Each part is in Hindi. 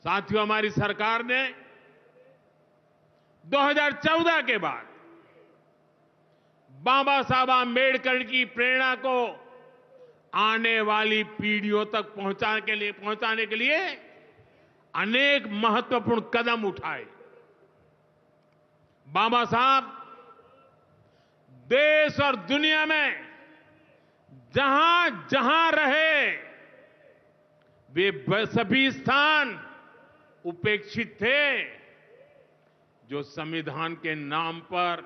साथियों, हमारी सरकार ने 2014 के बाद बाबा साहब आंबेडकर की प्रेरणा को आने वाली पीढ़ियों तक पहुंचाने के लिए अनेक महत्वपूर्ण कदम उठाए। बाबा साहब देश और दुनिया में जहां जहां रहे, वे सभी स्थान उपेक्षित थे। जो संविधान के नाम पर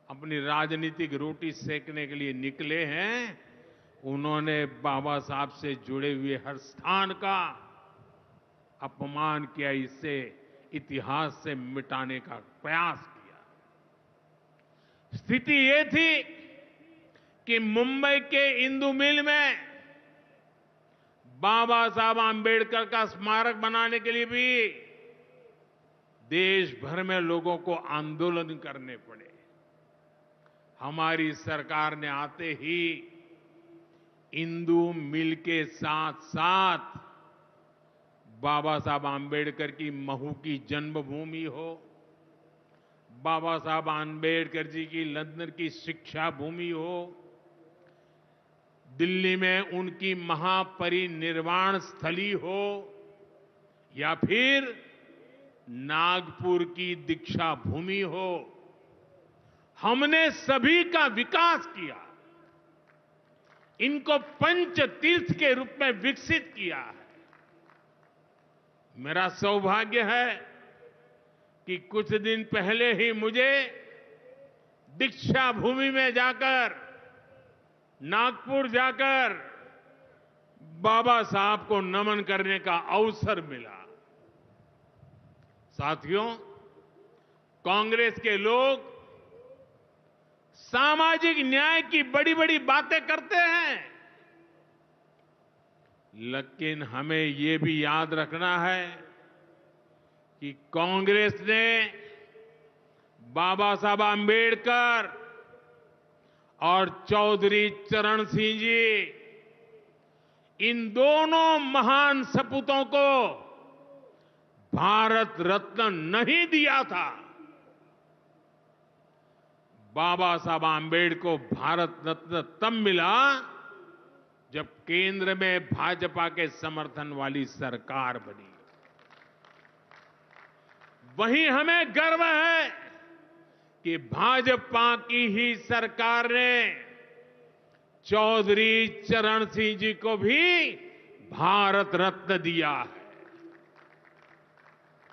अपनी राजनीतिक रोटी सेकने के लिए निकले हैं, उन्होंने बाबा साहब से जुड़े हुए हर स्थान का अपमान किया, इसे इतिहास से मिटाने का प्रयास किया। स्थिति ये थी कि मुंबई के इंदु मिल में बाबा साहब आंबेडकर का स्मारक बनाने के लिए भी देश भर में लोगों को आंदोलन करने पड़े। हमारी सरकार ने आते ही इंदु मिल के साथ साथ बाबा साहब आंबेडकर की महू की जन्मभूमि हो, बाबा साहब आंबेडकर जी की लंदन की शिक्षा भूमि हो, दिल्ली में उनकी महापरिनिर्वाण स्थली हो, या फिर नागपुर की दीक्षा भूमि हो, हमने सभी का विकास किया। इनको पंच तीर्थ के रूप में विकसित किया है। मेरा सौभाग्य है कि कुछ दिन पहले ही मुझे दीक्षा भूमि में जाकर, नागपुर जाकर बाबा साहब को नमन करने का अवसर मिला। साथियों, कांग्रेस के लोग सामाजिक न्याय की बड़ी बड़ी बातें करते हैं, लेकिन हमें ये भी याद रखना है कि कांग्रेस ने बाबा साहब आंबेडकर और चौधरी चरण सिंह जी, इन दोनों महान सपूतों को भारत रत्न नहीं दिया था। बाबा साहब आंबेडकर को भारत रत्न तब मिला जब केंद्र में भाजपा के समर्थन वाली सरकार बनी। वहीं हमें गर्व है कि भाजपा की ही सरकार ने चौधरी चरण सिंह जी को भी भारत रत्न दिया है।